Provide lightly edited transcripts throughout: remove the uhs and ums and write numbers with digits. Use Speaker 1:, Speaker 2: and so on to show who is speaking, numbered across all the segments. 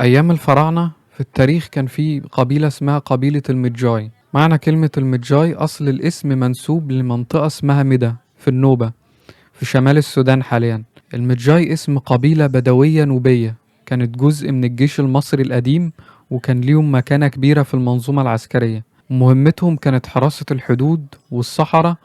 Speaker 1: أيام الفراعنة في التاريخ كان في قبيلة اسمها قبيلة المدجاي. معنى كلمة المدجاي أصل الاسم منسوب لمنطقة اسمها مدة في النوبة في شمال السودان حاليا. المدجاي اسم قبيلة بدوية نوبية، كانت جزء من الجيش المصري القديم، وكان ليهم مكانة كبيرة في المنظومة العسكرية. مهمتهم كانت حراسة الحدود والصحراء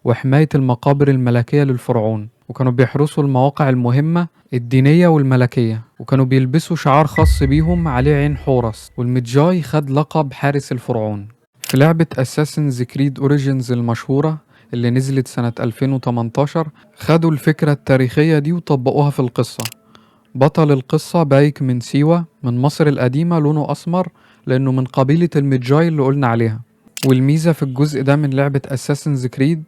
Speaker 1: وحماية المقابر الملكية للفرعون، وكانوا بيحرسوا المواقع المهمة الدينية والملكية، وكانوا بيلبسوا شعار خاص بيهم عليه عين حورس. والمدجاي خد لقب حارس الفرعون. في لعبة Assassin's Creed Origins المشهورة اللي نزلت سنة 2018 خدوا الفكرة التاريخية دي وطبقوها في القصة. بطل القصة بايك من سيوة من مصر القديمة، لونه أسمر لأنه من قبيلة المدجاي اللي قلنا عليها. والميزة في الجزء ده من لعبة Assassin's Creed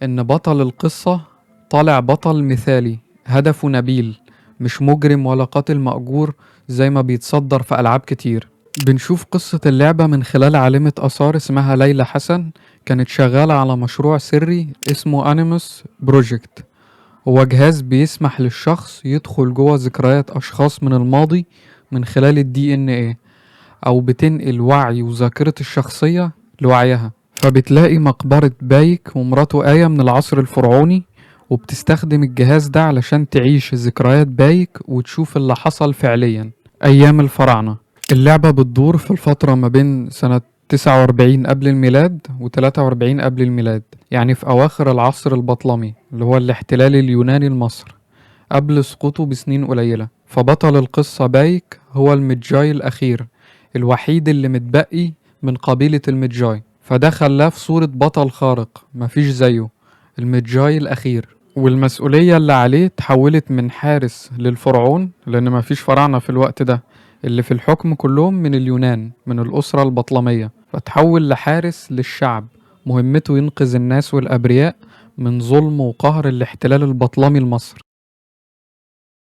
Speaker 1: إن بطل القصة طالع بطل مثالي، هدفه نبيل، مش مجرم ولا قاتل مأجور زي ما بيتصدر في ألعاب كتير. بنشوف قصة اللعبة من خلال عالمة آثار اسمها ليلى حسن، كانت شغالة على مشروع سري اسمه أنيموس بروجكت. هو جهاز بيسمح للشخص يدخل جوه ذكريات أشخاص من الماضي من خلال الدي ان ايه، أو بتنقل وعي وذاكرة الشخصية لوعيها. فبتلاقي مقبرة بايك ومراته آية من العصر الفرعوني، وبتستخدم الجهاز ده علشان تعيش ذكريات بايك وتشوف اللي حصل فعليا أيام الفراعنة. اللعبة بتدور في الفترة ما بين سنة 49 قبل الميلاد و43 قبل الميلاد، يعني في أواخر العصر البطلمي اللي هو الاحتلال اليوناني لمصر قبل سقوطه بسنين قليلة. فبطل القصة بايك هو المدجاي الأخير، الوحيد اللي متبقي من قبيلة المدجاي، فده خلاه في صورة بطل خارق مفيش زيه، المدجاي الأخير. والمسؤولية اللي عليه تحولت من حارس للفرعون، لأن مفيش فراعنة في الوقت ده، اللي في الحكم كلهم من اليونان من الأسرة البطلمية، فتحول لحارس للشعب، مهمته ينقذ الناس والأبرياء من ظلم وقهر الاحتلال البطلمي لمصر.